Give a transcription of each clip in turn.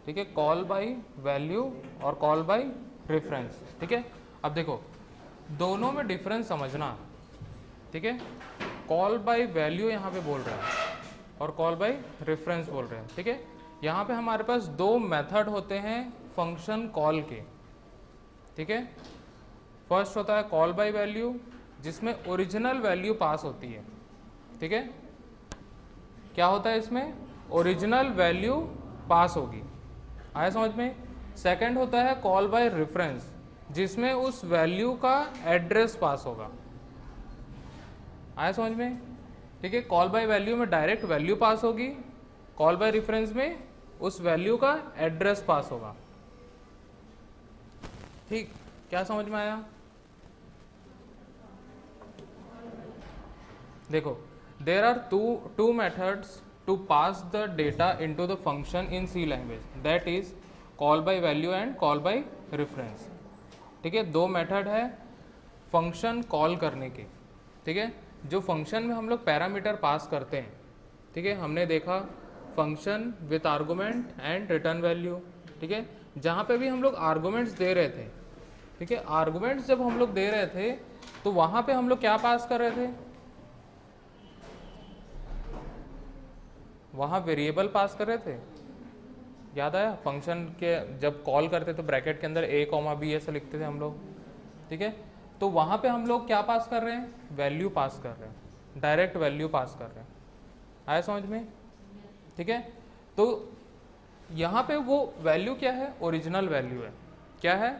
ठीक है, call by value और कॉल बाय रेफरेंस। ठीक है, अब देखो दोनों में डिफरेंस समझना। ठीक है, कॉल बाय वैल्यू यहाँ पे बोल रहे हैं और कॉल बाय रेफरेंस बोल रहे हैं। ठीक है, यहाँ पे हमारे पास दो मेथड होते हैं फंक्शन कॉल के। ठीक है, फर्स्ट होता है कॉल बाय वैल्यू जिसमें ओरिजिनल वैल्यू पास होती है। ठीक है, क्या होता है इसमें, ओरिजिनल वैल्यू पास होगी, आया समझ में। सेकंड होता है कॉल बाय रेफरेंस जिसमें उस वैल्यू का एड्रेस पास होगा, आया समझ में। ठीक है, कॉल बाय वैल्यू में डायरेक्ट वैल्यू पास होगी, कॉल बाय रेफरेंस में उस वैल्यू का एड्रेस पास होगा। ठीक, क्या समझ में आया। देखो there are two methods to pass the data into the function in C language, that is call by value and call by reference. ठीक है, दो मेथड है फंक्शन कॉल करने के। ठीक है, जो फंक्शन में हम लोग पैरामीटर पास करते हैं। ठीक है, हमने देखा function with argument and return value. ठीक है, जहाँ पे भी हम लोग आर्गुमेंट्स दे रहे थे, ठीक है, आर्गुमेंट्स जब हम लोग दे रहे थे तो वहाँ पे हम लोग क्या पास कर रहे थे, वहाँ वेरिएबल पास कर रहे थे, याद आया। फंक्शन के जब कॉल करते तो ब्रैकेट के अंदर a कॉमा b ऐसा लिखते थे हम लोग। ठीक है, तो वहाँ पे हम लोग क्या पास कर रहे हैं, वैल्यू पास कर रहे हैं, डायरेक्ट वैल्यू पास कर रहे हैं, आया समझ में। ठीक है, तो यहाँ पे वो वैल्यू क्या है, ओरिजिनल वैल्यू है। क्या है,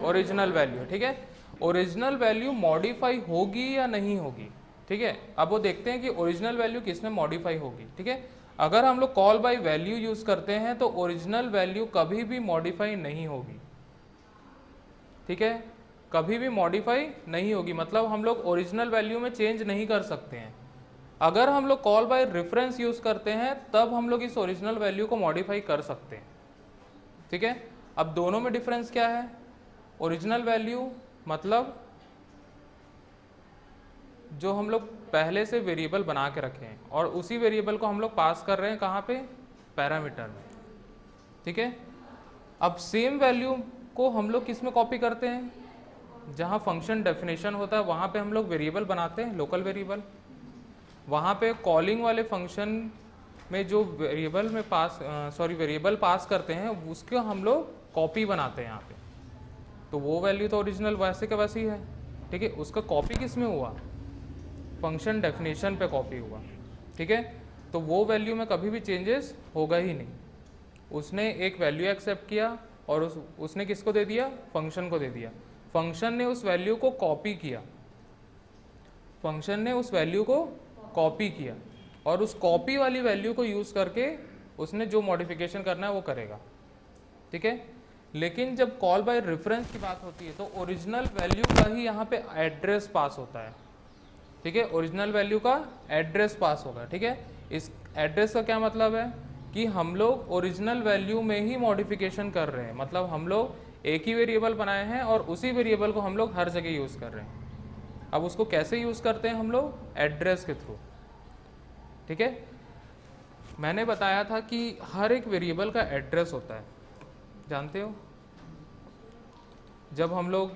ओरिजिनल वैल्यू। ठीक है, ओरिजिनल वैल्यू मॉडिफाई होगी या नहीं होगी। ठीक है, अब वो देखते हैं कि ओरिजिनल वैल्यू किस में मॉडिफाई होगी। ठीक है, अगर हम लोग कॉल बाय वैल्यू यूज करते हैं तो ओरिजिनल वैल्यू कभी भी मॉडिफाई नहीं होगी। ठीक है, कभी भी मॉडिफाई नहीं होगी, मतलब हम लोग ओरिजिनल वैल्यू में चेंज नहीं कर सकते हैं। अगर हम लोग कॉल बाय रेफरेंस यूज करते हैं तब हम लोग इस ओरिजिनल वैल्यू को मॉडिफाई कर सकते हैं। ठीक है, अब दोनों में डिफरेंस क्या है, ओरिजिनल वैल्यू मतलब जो हम लोग पहले से वेरिएबल बना के रखे हैं और उसी वेरिएबल को हम लोग पास कर रहे हैं कहाँ पे, पैरामीटर में। ठीक है, अब सेम वैल्यू को हम लोग किस में कॉपी करते हैं, जहाँ फंक्शन डेफिनेशन होता है वहाँ पे हम लोग वेरिएबल बनाते हैं, लोकल वेरिएबल। वहाँ पे कॉलिंग वाले फंक्शन में जो वेरिएबल में पास वेरिएबल पास करते हैं उसको हम लोग कॉपी बनाते हैं यहाँ पे। तो वो वैल्यू तो ओरिजिनल वैसे का वैसे ही है। ठीक है, उसका कॉपी किस में हुआ, फंक्शन डेफिनेशन पे कॉपी हुआ। ठीक है, तो वो वैल्यू में कभी भी चेंजेस होगा ही नहीं। उसने एक वैल्यू एक्सेप्ट किया और उसने किसको दे दिया, फंक्शन को दे दिया। फंक्शन ने उस वैल्यू को कॉपी किया, फंक्शन ने उस वैल्यू को कॉपी किया और उस कॉपी वाली वैल्यू को यूज़ करके उसने जो मॉडिफिकेशन करना है वो करेगा। ठीक है, लेकिन जब कॉल बाय रेफरेंस की बात होती है तो ओरिजिनल वैल्यू का ही यहाँ पे एड्रेस पास होता है। ठीक है, ओरिजिनल वैल्यू का एड्रेस पास होगा। ठीक है, इस एड्रेस का क्या मतलब है कि हम लोग ओरिजिनल वैल्यू में ही मॉडिफिकेशन कर रहे हैं, मतलब हम लोग एक ही वेरिएबल बनाए हैं और उसी वेरिएबल को हम लोग हर जगह यूज़ कर रहे हैं। अब उसको कैसे यूज़ करते हैं हम लोग, एड्रेस के थ्रू। ठीक है, मैंने बताया था कि हर एक वेरिएबल का एड्रेस होता है, जानते हो। जब हम लोग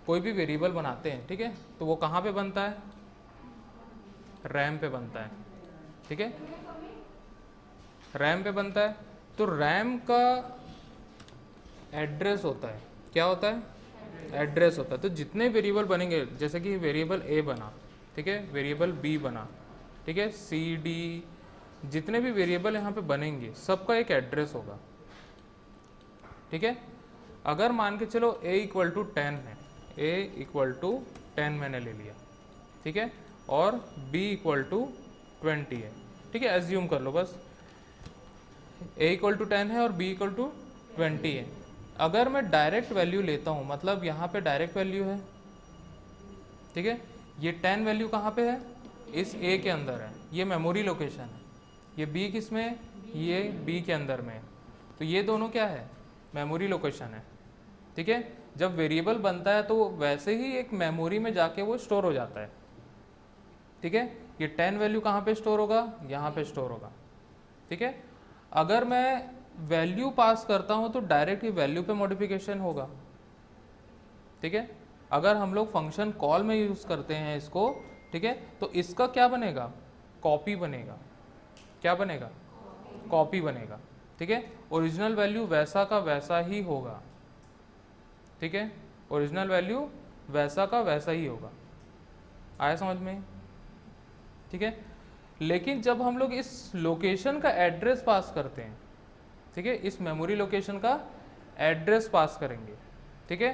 कोई भी वेरिएबल बनाते हैं, ठीक है, तो वो कहाँ पे बनता है, रैम पे बनता है। ठीक है, रैम पे बनता है, तो रैम का एड्रेस होता है, क्या होता है, एड्रेस होता है। तो जितने वेरिएबल बनेंगे, जैसे कि वेरिएबल ए बना, ठीक है, वेरिएबल बी बना, ठीक है, सी डी, जितने भी वेरिएबल यहाँ पे बनेंगे सबका एक एड्रेस होगा। ठीक है, अगर मान के चलो a इक्वल टू 10 है, a इक्वल टू 10 मैंने ले लिया, ठीक है, और b इक्वल टू 20 है। ठीक है, एज्यूम कर लो बस, a इक्वल टू 10 है और b इक्वल टू 20 है। अगर मैं डायरेक्ट वैल्यू लेता हूँ, मतलब यहाँ पे डायरेक्ट वैल्यू है, ठीक है, ये 10 वैल्यू कहाँ पे है, इस a के अंदर है, ये मेमोरी लोकेशन है। ये b किस में है, ये b के अंदर में है, तो ये दोनों क्या है, मेमोरी लोकेशन है। ठीक है, जब वेरिएबल बनता है तो वैसे ही एक मेमोरी में जाके वो स्टोर हो जाता है। ठीक है, ये 10 वैल्यू कहाँ पे स्टोर होगा, यहाँ पे स्टोर होगा। ठीक है, अगर मैं वैल्यू पास करता हूँ तो डायरेक्ट ही वैल्यू पे मॉडिफिकेशन होगा, ठीक है। अगर हम लोग फंक्शन कॉल में यूज़ करते हैं इसको, ठीक है, तो इसका क्या बनेगा, कॉपी बनेगा। क्या बनेगा, कॉपी बनेगा, ठीक है। ओरिजिनल वैल्यू वैसा का वैसा ही होगा, ठीक है, ओरिजिनल वैल्यू वैसा का वैसा ही होगा। आया समझ में, ठीक है। लेकिन जब हम लोग इस लोकेशन का एड्रेस पास करते हैं, ठीक है, इस मेमोरी लोकेशन का एड्रेस पास करेंगे, ठीक है,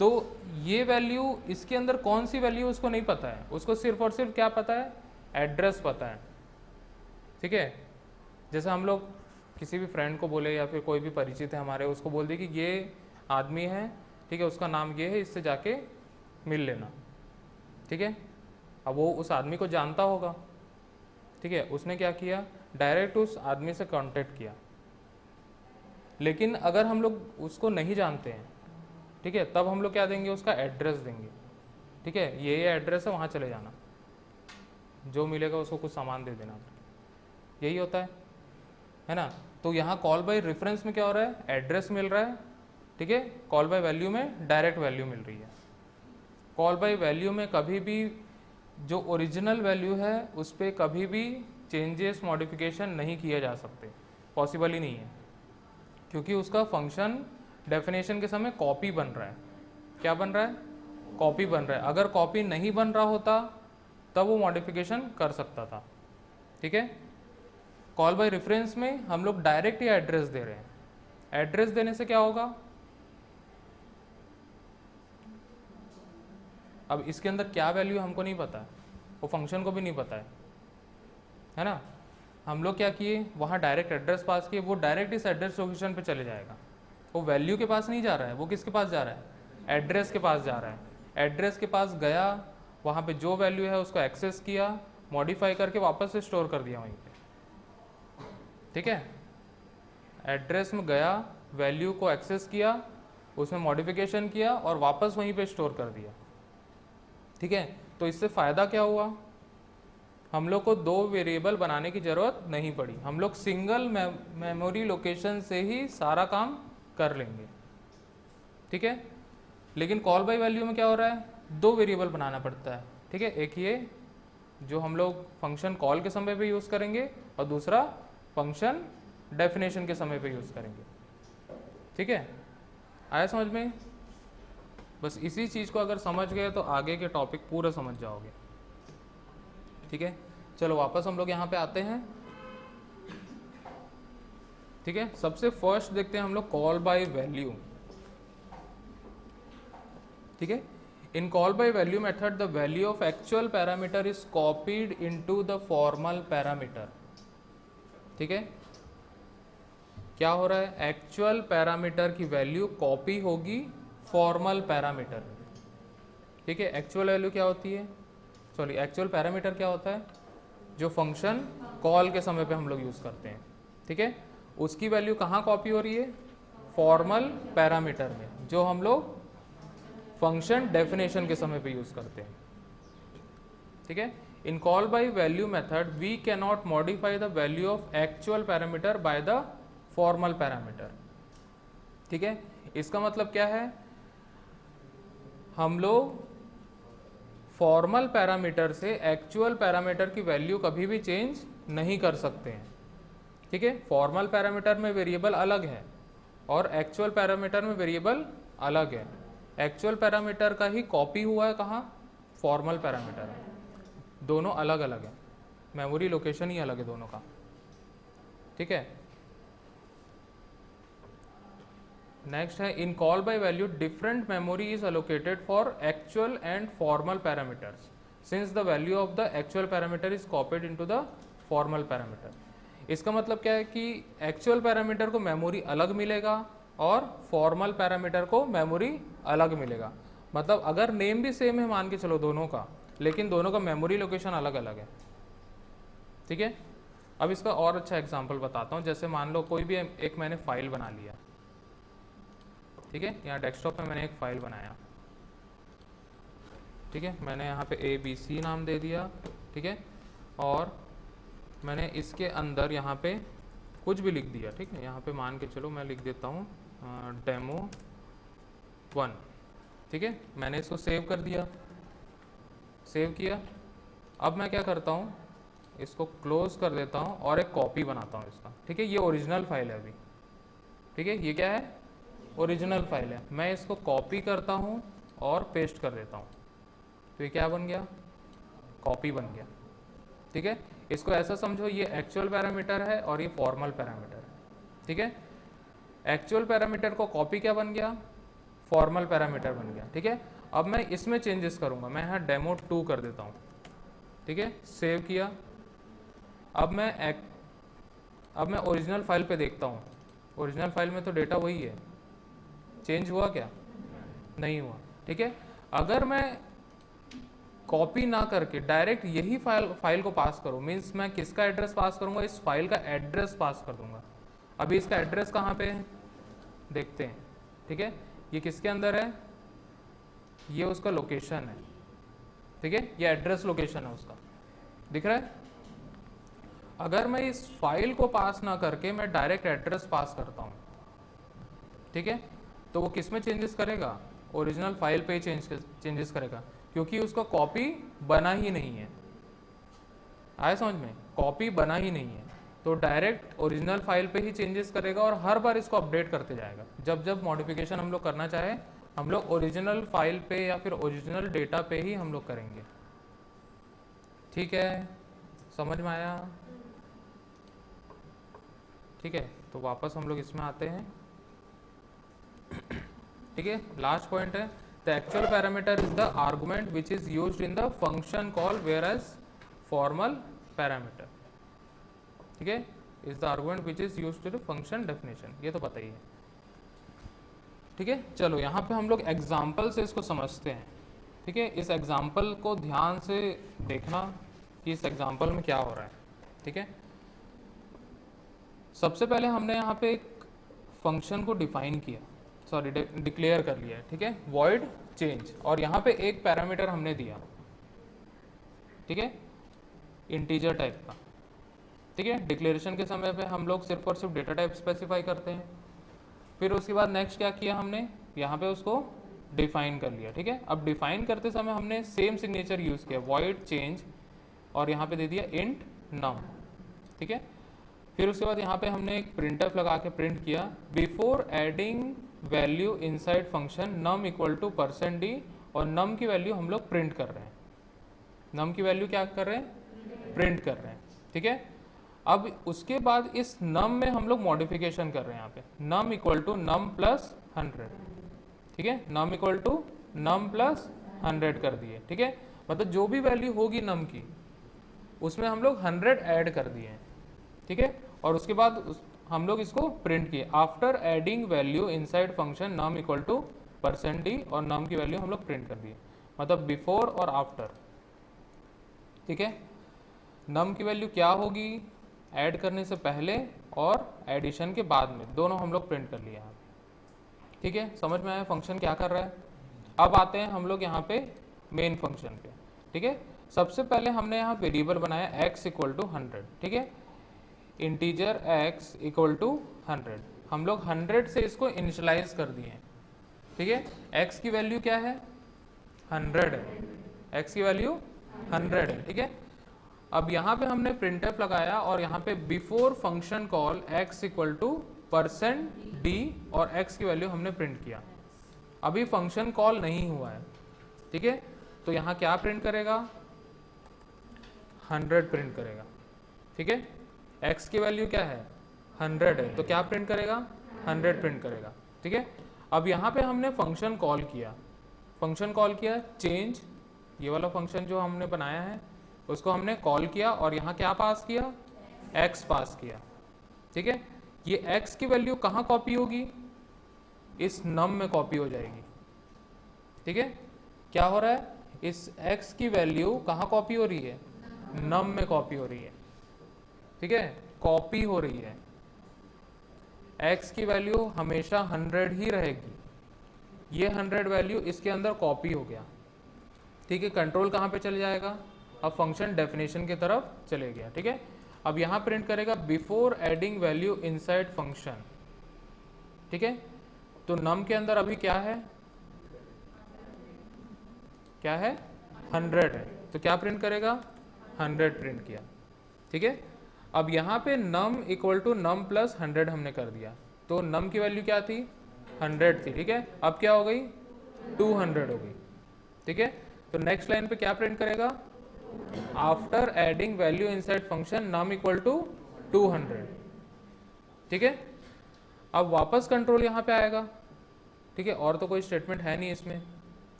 तो ये वैल्यू इसके अंदर कौन सी वैल्यू उसको नहीं पता है, उसको सिर्फ और सिर्फ क्या पता है, एड्रेस पता है, ठीक है। जैसे हम लोग किसी भी फ्रेंड को बोले या फिर कोई भी परिचित है हमारे, उसको बोल दे कि ये आदमी है, ठीक है, उसका नाम ये है, इससे जाके मिल लेना, ठीक है। अब वो उस आदमी को जानता होगा, ठीक है, उसने क्या किया, डायरेक्ट उस आदमी से कांटेक्ट किया। लेकिन अगर हम लोग उसको नहीं जानते हैं, ठीक है, तब हम लोग क्या देंगे, उसका एड्रेस देंगे, ठीक है, ये एड्रेस है, वहाँ चले जाना, जो मिलेगा उसको कुछ सामान दे देना, यही होता है ना। तो यहाँ कॉल बाय रेफरेंस में क्या हो रहा है, एड्रेस मिल रहा है, ठीक है। कॉल बाय वैल्यू में डायरेक्ट वैल्यू मिल रही है। कॉल बाय वैल्यू में कभी भी जो ओरिजिनल वैल्यू है उस पर कभी भी चेंजेस मॉडिफिकेशन नहीं किए जा सकते, पॉसिबल ही नहीं है, क्योंकि उसका फंक्शन डेफिनेशन के समय कॉपी बन रहा है। क्या बन रहा है, कॉपी बन रहा है। अगर कॉपी नहीं बन रहा होता तब वो मॉडिफिकेशन कर सकता था, ठीक है। कॉल बाय रेफरेंस में हम लोग डायरेक्ट ही एड्रेस दे रहे हैं। एड्रेस देने से क्या होगा, अब इसके अंदर क्या वैल्यू हमको नहीं पता है, वो फंक्शन को भी नहीं पता है ना। हम लोग क्या किए, वहाँ डायरेक्ट एड्रेस पास किए, वो डायरेक्ट इस एड्रेस लोकेशन पे चले जाएगा। वो वैल्यू के पास नहीं जा रहा है, वो किसके पास जा रहा है, एड्रेस के पास जा रहा है। एड्रेस के पास गया, वहाँ पे जो वैल्यू है उसको एक्सेस किया, मॉडिफाई करके वापस से स्टोर कर दिया वहीं पे, ठीक है। एड्रेस में गया, वैल्यू को एक्सेस किया, उसमें मॉडिफिकेशन किया और वापस वहीं पे स्टोर कर दिया, ठीक है। तो इससे फ़ायदा क्या हुआ, हम लोग को दो वेरिएबल बनाने की ज़रूरत नहीं पड़ी, हम लोग सिंगल मेमोरी लोकेशन से ही सारा काम कर लेंगे, ठीक है। लेकिन कॉल बाय वैल्यू में क्या हो रहा है, दो वेरिएबल बनाना पड़ता है, ठीक है। एक ये जो हम लोग फंक्शन कॉल के समय पे यूज़ करेंगे और दूसरा फंक्शन डेफिनेशन के समय पे यूज़ करेंगे, ठीक है। आया समझ में, बस इसी चीज़ को अगर समझ गए तो आगे के टॉपिक पूरा समझ जाओगे, ठीक है। चलो वापस हम लोग यहाँ पे आते हैं, ठीक है। सबसे फर्स्ट देखते हैं हम लोग कॉल बाय वैल्यू, ठीक है। In call by value method the value of actual parameter is copied into the formal parameter, ठीक है। क्या हो रहा है, एक्चुअल पैरामीटर की वैल्यू कॉपी होगी फॉर्मल पैरामीटर में, ठीक है। एक्चुअल वैल्यू क्या होती है, सॉरी एक्चुअल पैरामीटर क्या होता है, जो फंक्शन कॉल के समय पे हम लोग यूज़ करते हैं, ठीक है। उसकी वैल्यू कहाँ कॉपी हो रही है, फॉर्मल पैरामीटर में, जो हम लोग फंक्शन डेफिनेशन के समय पे यूज़ करते हैं, ठीक है। In call by value method we can not modify the value of actual parameter by the formal parameter, ठीक है। इसका मतलब क्या है, हम लोग फॉर्मल पैरामीटर से एक्चुअल पैरामीटर की वैल्यू कभी भी चेंज नहीं कर सकते हैं, ठीक है। फॉर्मल पैरामीटर में वेरिएबल अलग है और एक्चुअल पैरामीटर में वेरिएबल अलग है। एक्चुअल पैरामीटर का ही कॉपी हुआ है कहाँ, फॉर्मल पैरामीटर है, दोनों अलग अलग है, मेमोरी लोकेशन ही अलग है दोनों का, ठीक है। नेक्स्ट है in call by value different memory is allocated for actual and formal parameters since the value of the actual parameter is copied into the formal parameter. इसका मतलब क्या है कि एक्चुअल पैरामीटर को मेमोरी अलग मिलेगा और फॉर्मल पैरामीटर को मेमोरी अलग मिलेगा। मतलब अगर नेम भी सेम है मान के चलो दोनों का, लेकिन दोनों का मेमोरी लोकेशन अलग अलग है, ठीक है। अब इसका और अच्छा एग्जांपल बताता हूँ। जैसे मान लो कोई भी एक मैंने फाइल बना लिया, ठीक है, यहाँ डेस्कटॉप पे मैंने एक फाइल बनाया, ठीक है, मैंने यहाँ पे ABC नाम दे दिया, ठीक है, और मैंने इसके अंदर यहाँ पे कुछ भी लिख दिया, ठीक है। यहाँ पे मान के चलो मैं लिख देता हूँ डेमो 1, ठीक है। मैंने इसको सेव कर दिया, सेव किया। अब मैं क्या करता हूँ, इसको क्लोज कर देता हूँ और एक कॉपी बनाता हूँ इसका, ठीक है। ये ओरिजिनल फाइल है अभी, ठीक है। ये क्या है, ओरिजिनल फाइल है। मैं इसको कॉपी करता हूँ और पेस्ट कर देता हूँ, तो ये क्या बन गया, कॉपी बन गया, ठीक है। इसको ऐसा समझो, ये एक्चुअल पैरामीटर है और ये फॉर्मल पैरामीटर है, ठीक है। एक्चुअल पैरामीटर को कॉपी क्या बन गया, फॉर्मल पैरामीटर बन गया, ठीक है। अब मैं इसमें चेंजेस करूंगा, मैं यहाँ डेमो 2 कर देता हूँ, ठीक है। सेव किया। अब मैं ओरिजिनल फाइल पे देखता हूँ, ओरिजिनल फाइल में तो डेटा वही है, चेंज हुआ क्या, नहीं हुआ, ठीक है। अगर मैं कॉपी ना करके डायरेक्ट यही फाइल को पास करूँ, मीन्स मैं किसका एड्रेस पास करूँगा, इस फाइल का एड्रेस पास कर दूंगा। अभी इसका एड्रेस कहाँ पे है, देखते हैं, ठीक है। ये किसके अंदर है, ये उसका लोकेशन है, ठीक है। ये एड्रेस लोकेशन है उसका, दिख रहा है। अगर मैं इस फाइल को पास ना करके मैं डायरेक्ट एड्रेस पास करता हूँ, ठीक है, तो वो किस में चेंजेस करेगा, ओरिजिनल फाइल पे ही चेंजेस करेगा, क्योंकि उसका कॉपी बना ही नहीं है। आया समझ में, कॉपी बना ही नहीं है, तो डायरेक्ट ओरिजिनल फाइल पे ही चेंजेस करेगा और हर बार इसको अपडेट करते जाएगा। जब जब मॉडिफिकेशन हम लोग करना चाहे, हम लोग ओरिजिनल फाइल पे या फिर ओरिजिनल डेटा पे ही हम लोग करेंगे, ठीक है। समझ में आया, ठीक है। तो वापस हम लोग इसमें आते हैं, ठीक है। लास्ट पॉइंट है, the actual parameter is the argument which is used in the function call whereas formal parameter, ठीक है, is the argument which is used to the function definition. ये तो पता ही है, ठीक है। चलो यहाँ पे हम लोग एग्जाम्पल से इसको समझते हैं, ठीक है। इस एग्जाम्पल को ध्यान से देखना कि इस एग्जाम्पल में क्या हो रहा है, ठीक है। सबसे पहले हमने यहाँ पे एक फंक्शन को डिफाइन किया, सॉरी डिक्लेयर कर लिया है, ठीक है, वॉइड चेंज, और यहाँ पे एक पैरामीटर हमने दिया, ठीक है, इंटीजर टाइप का, ठीक है। डिक्लेरेशन के समय पे हम लोग सिर्फ और सिर्फ डेटा टाइप स्पेसिफाई करते हैं। फिर उसके बाद नेक्स्ट क्या किया हमने, यहाँ पे उसको डिफाइन कर लिया, ठीक है। अब डिफाइन करते समय हमने सेम सिग्नेचर यूज किया, वॉइड चेंज, और यहाँ पे दे दिया इंट नम, ठीक है। फिर उसके बाद यहाँ पे हमने एक प्रिंटफ लगा के प्रिंट किया, before adding value inside function num equal to %d, और नम की वैल्यू हम लोग प्रिंट कर रहे हैं, नम की वैल्यू क्या कर रहे हैं, प्रिंट कर रहे हैं, ठीक है। अब उसके बाद इस नम में हम लोग मॉडिफिकेशन कर रहे हैं, यहाँ पे num equal to num plus 100, ठीक है, num equal to num plus 100 कर दिए, ठीक है। मतलब जो भी वैल्यू होगी नम की, उसमें हम लोग 100 ऐड कर दिए हैं, ठीक है। और उसके बाद हम लोग इसको प्रिंट किए, after adding value inside function num equal to %d, और नम की वैल्यू हम लोग प्रिंट कर दिए, मतलब बिफोर और आफ्टर, ठीक है। नम की वैल्यू क्या होगी, ऐड करने से पहले और एडिशन के बाद में, दोनों हम लोग प्रिंट कर लिया, ठीक है। समझ में आया फंक्शन क्या कर रहा है। अब आते हैं हम लोग यहाँ पे मेन फंक्शन पे, ठीक है। सबसे पहले हमने यहाँ वेरिएबल बनाया x इक्वल टू 100, ठीक है, इंटीजर x इक्वल टू 100, हम लोग 100 से इसको इनिशियलाइज कर दिए, ठीक है। x की वैल्यू क्या है, 100 है, x की वैल्यू 100 है, ठीक है। अब यहाँ पे हमने प्रिंटफ लगाया और यहाँ पे before function call x equal to %d, और x की वैल्यू हमने प्रिंट किया। अभी फंक्शन कॉल नहीं हुआ है, ठीक है, तो यहाँ क्या प्रिंट करेगा, 100 प्रिंट करेगा, ठीक है। x की वैल्यू क्या है, 100 है, तो क्या प्रिंट करेगा, 100 प्रिंट करेगा, ठीक है। अब यहाँ पे हमने फंक्शन कॉल किया, फंक्शन कॉल किया चेंज, ये वाला फंक्शन जो हमने बनाया है उसको हमने कॉल किया, और यहाँ क्या पास किया, x पास किया, ठीक है। ये x की वैल्यू कहाँ कॉपी होगी, इस नम में कॉपी हो जाएगी, ठीक है। क्या हो रहा है, इस x की वैल्यू कहाँ कॉपी हो रही है, नम में कॉपी हो रही है, ठीक है, कॉपी हो रही है। x की वैल्यू हमेशा 100 ही रहेगी, ये 100 वैल्यू इसके अंदर कॉपी हो गया, ठीक है। कंट्रोल कहाँ पे चले जाएगा, अब फंक्शन डेफिनेशन की तरफ चले गया, ठीक है। अब यहाँ प्रिंट करेगा before adding value inside function, ठीक है। तो नम के अंदर अभी क्या है, क्या है 100 है, तो क्या प्रिंट करेगा 100 प्रिंट किया, ठीक है। अब यहाँ पे num equal to num plus 100 हमने कर दिया, तो नम की वैल्यू क्या थी 100 थी, ठीक है। अब क्या हो गई 200 हो गई, ठीक है। तो नेक्स्ट लाइन पे क्या प्रिंट करेगा, after adding value inside function num equal to 200, ठीक है। अब वापस कंट्रोल यहाँ पे आएगा, ठीक है, और तो कोई स्टेटमेंट है नहीं इसमें,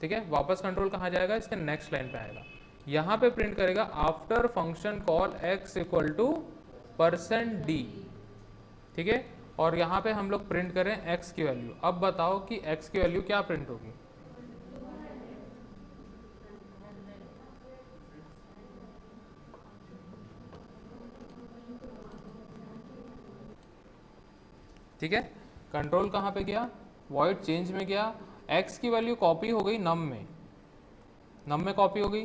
ठीक है। वापस कंट्रोल कहाँ जाएगा, इसके नेक्स्ट लाइन पे आएगा, यहाँ पे प्रिंट करेगा after function call x equal to %d, ठीक है। और यहाँ पे हम लोग प्रिंट करें x की वैल्यू। अब बताओ कि x की वैल्यू क्या प्रिंट होगी, ठीक है। कंट्रोल कहाँ पे गया, वॉइड चेंज में गया, x की वैल्यू कॉपी हो गई नम में कॉपी हो गई।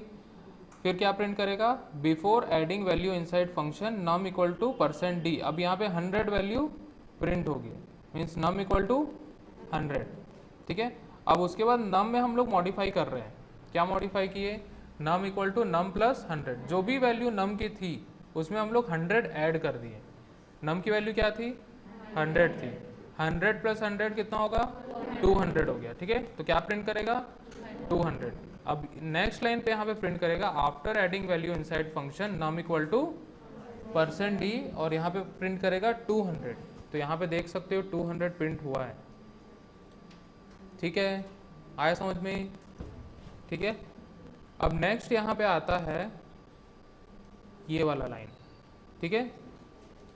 फिर क्या प्रिंट करेगा, before adding value inside function num equal to %d। अब यहाँ पे 100 वैल्यू प्रिंट होगी, मीन्स नम इक्वल टू 100, ठीक है। अब उसके बाद नम में हम लोग मॉडिफाई कर रहे हैं, क्या मॉडिफाई किए, num equal to num plus 100, जो भी वैल्यू नम की थी उसमें हम लोग 100 ऐड कर दिए। नम की वैल्यू क्या थी 100 थी, 100 प्लस 100 कितना होगा 200 हो गया, ठीक है। तो क्या प्रिंट करेगा 200। अब नेक्स्ट लाइन पे यहाँ पे प्रिंट करेगा after adding value inside function num equal to %d, और यहाँ पे प्रिंट करेगा 200। तो यहाँ पे देख सकते हो 200 प्रिंट हुआ है, ठीक है, आया समझ में, ठीक है। अब नेक्स्ट यहाँ पे आता है ये वाला लाइन, ठीक है।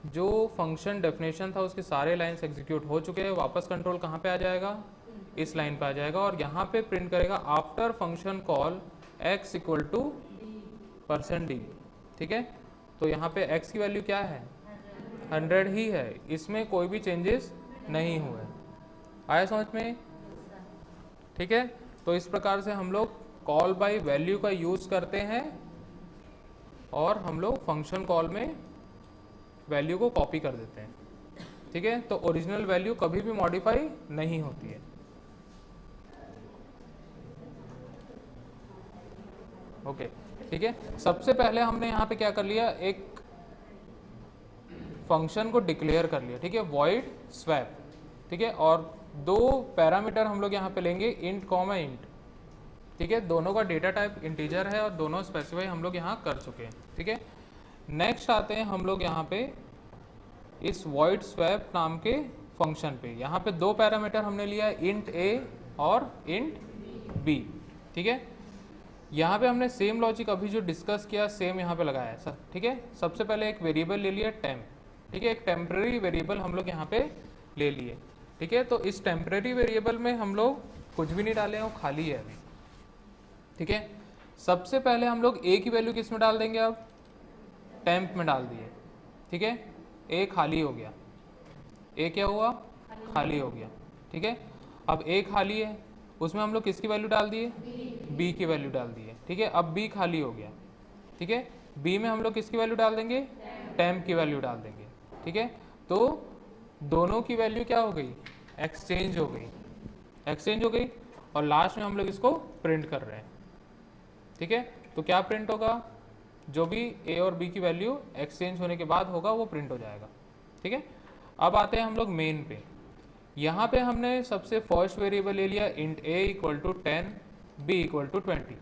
जो फंक्शन डेफिनेशन था उसके सारे लाइंस एग्जीक्यूट हो चुके हैं, वापस कंट्रोल कहाँ पे आ जाएगा, इस लाइन पे आ जाएगा, और यहाँ पे प्रिंट करेगा after function call x equal to %d, ठीक है। तो यहाँ पे x की वैल्यू क्या है 100 ही है, इसमें कोई भी चेंजेस नहीं हुए, आया समझ में, ठीक है। तो इस प्रकार से हम लोग कॉल बाय वैल्यू का यूज करते हैं और हम लोग फंक्शन कॉल में वैल्यू को कॉपी कर देते हैं, ठीक है। तो ओरिजिनल वैल्यू कभी भी मॉडिफाई नहीं होती है, ओके, ठीक है। सबसे पहले हमने यहाँ पे क्या कर लिया, एक फंक्शन को डिक्लेयर कर लिया, ठीक है, वॉइड स्वैप, ठीक है। और दो पैरामीटर हम लोग यहाँ पे लेंगे, इंट कॉमा इंट, ठीक है। दोनों का डेटा टाइप इंटीजर है और दोनों स्पेसिफाई हम लोग यहाँ कर चुके हैं, ठीक है। नेक्स्ट आते हैं हम लोग यहाँ पे इस वॉइड स्वैप नाम के फंक्शन पे। यहाँ पे दो पैरामीटर हमने लिया, इंट a और इंट b, ठीक है। यहाँ पे हमने सेम लॉजिक अभी जो डिस्कस किया सेम यहाँ पे लगाया है, ठीक है। सबसे पहले एक वेरिएबल ले लिया टेम्प, ठीक है, एक टेम्परेरी वेरिएबल हम लोग यहाँ पे ले लिए, ठीक है। तो इस टेम्परेरी वेरिएबल में हम लोग कुछ भी नहीं डाले, वो खाली है अभी, ठीक है। सबसे पहले हम लोग a की वैल्यू किस में डाल देंगे, अब टेम्प में डाल दिए, ठीक है। a खाली हो गया, a क्या हुआ खाली हो गया, ठीक है। अब a खाली है, उसमें हम लोग किसकी वैल्यू डाल दिए, b की वैल्यू डाल दिए, ठीक है। अब b खाली हो गया, ठीक है। b में हम लोग किसकी वैल्यू डाल देंगे, टेम्प की वैल्यू डाल देंगे, ठीक है। तो दोनों की वैल्यू क्या हो गई, एक्सचेंज हो गई, और लास्ट में हम लोग इसको प्रिंट कर रहे हैं, ठीक है। तो क्या प्रिंट होगा, जो भी a और b की वैल्यू एक्सचेंज होने के बाद होगा वो प्रिंट हो जाएगा, ठीक है। अब आते हैं हम लोग मेन पे। यहाँ पे हमने सबसे फर्स्ट वेरिएबल ले लिया int a equal to 10, b equal to 20,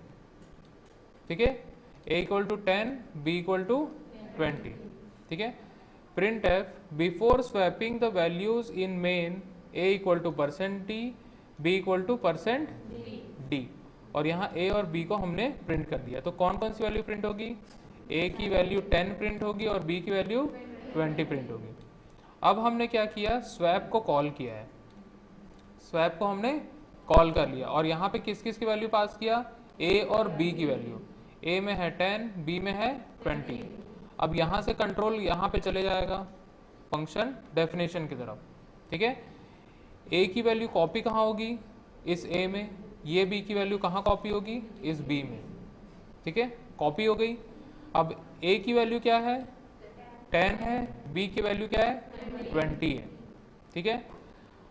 ठीक है। a equal to 10, b equal to 20, ठीक है। Printf before swapping the values in main a equal to %d, b equal to %d, और यहाँ a और b को हमने print कर दिया। तो कौन कौन सी वैल्यू प्रिंट होगी, a की वैल्यू 10 प्रिंट होगी और b की वैल्यू 20 प्रिंट होगी। अब हमने क्या किया, स्वैप को कॉल किया है, स्वैप को हमने कॉल कर लिया, और यहाँ पे किस किस की वैल्यू पास किया, a और b की वैल्यू, a में है 10, b में है 20। अब यहाँ से कंट्रोल यहाँ पे चले जाएगा फंक्शन डेफिनेशन की तरफ, ठीक है। a की वैल्यू कॉपी कहाँ होगी, इस a में, ये b की वैल्यू कहाँ कॉपी होगी, इस b में, ठीक है, कॉपी हो गई। अब a की वैल्यू क्या है 10 है, b की वैल्यू क्या है 20 है, ठीक है।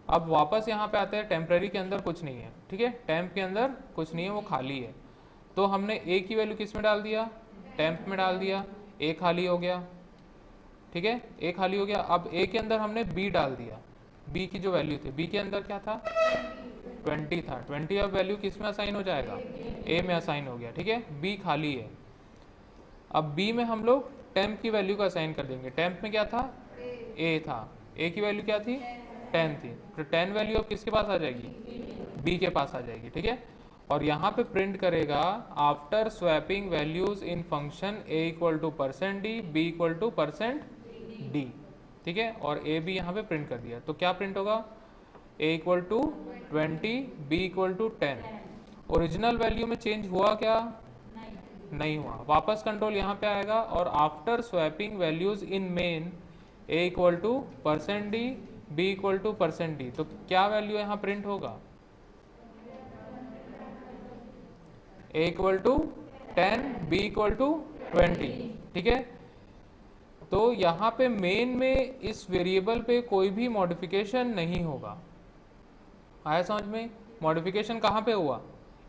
अब वापस यहाँ पे आते हैं, टेम्पररी के अंदर कुछ नहीं है, ठीक है, टेम्प के अंदर कुछ नहीं है, वो खाली है। तो हमने a की वैल्यू किस में डाल दिया, टेम्प में डाल दिया, a खाली हो गया, ठीक है, a खाली हो गया। अब a के अंदर हमने b डाल दिया, b की जो वैल्यू थी, b के अंदर क्या था 20 था, 20 अब वैल्यू किस में असाइन हो जाएगा, a में असाइन हो गया, ठीक है, b खाली है। अब b में हम लोग टेम्प की वैल्यू को असाइन कर देंगे, टेम्प में क्या था a था, a की वैल्यू क्या थी 10 थी, तो 10 वैल्यू अब किसके पास आ जाएगी, b के पास आ जाएगी, ठीक है। और यहाँ पे प्रिंट करेगा after swapping values in function a equal to %d, b equal to %d, ठीक है, और a भी यहाँ पे प्रिंट कर दिया। तो क्या प्रिंट होगा, a equal to 20, b equal to 10। Original value में चेंज हुआ क्या, नहीं हुआ। वापस कंट्रोल यहाँ पे आएगा और after swapping values in main a equal to %d, b equal to %d, तो क्या वैल्यू यहाँ प्रिंट होगा, a equal to 10, b equal to 20, ठीक है। तो यहाँ पे मेन में इस वेरिएबल पे कोई भी मॉडिफिकेशन नहीं होगा, आया समझ में। मॉडिफिकेशन कहाँ पे हुआ,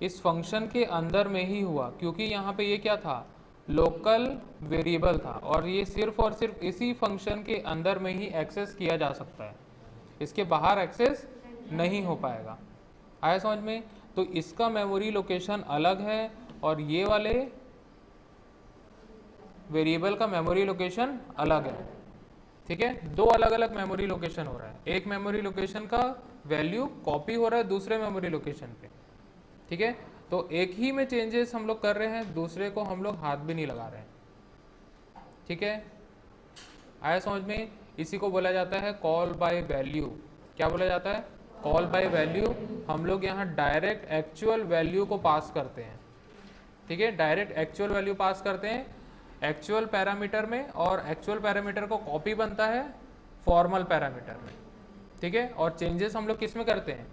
इस फंक्शन के अंदर में ही हुआ, क्योंकि यहाँ पे ये क्या था, लोकल वेरिएबल था और ये सिर्फ और सिर्फ इसी फंक्शन के अंदर में ही एक्सेस किया जा सकता है, इसके बाहर एक्सेस नहीं हो पाएगा, आया समझ में। तो इसका मेमोरी लोकेशन अलग है और ये वाले वेरिएबल का मेमोरी लोकेशन अलग है, ठीक है। दो अलग अलग मेमोरी लोकेशन हो रहा है, एक मेमोरी लोकेशन का वैल्यू कॉपी हो रहा है दूसरे मेमोरी लोकेशन पे, ठीक है। तो एक ही में चेंजेस हम लोग कर रहे हैं, दूसरे को हम लोग हाथ भी नहीं लगा रहे हैं, ठीक है, आया समझ में। इसी को बोला जाता है कॉल बाय वैल्यू। क्या बोला जाता है, कॉल बाय वैल्यू। हम लोग यहाँ डायरेक्ट एक्चुअल वैल्यू को पास करते हैं, ठीक है, डायरेक्ट एक्चुअल वैल्यू पास करते हैं एक्चुअल पैरामीटर में, और एक्चुअल पैरामीटर को कॉपी बनता है फॉर्मल पैरामीटर में, ठीक है। और चेंजेस हम लोग किस में करते हैं,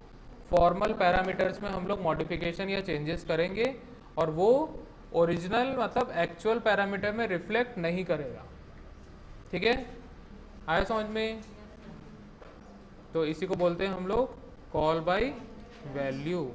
फॉर्मल पैरामीटर्स में हम लोग मॉडिफिकेशन या चेंजेस करेंगे और वो ओरिजिनल मतलब एक्चुअल पैरामीटर में रिफ्लेक्ट नहीं करेगा, ठीक है, आया समझ में। तो इसी को बोलते हैं हम लोग कॉल बाय वैल्यू।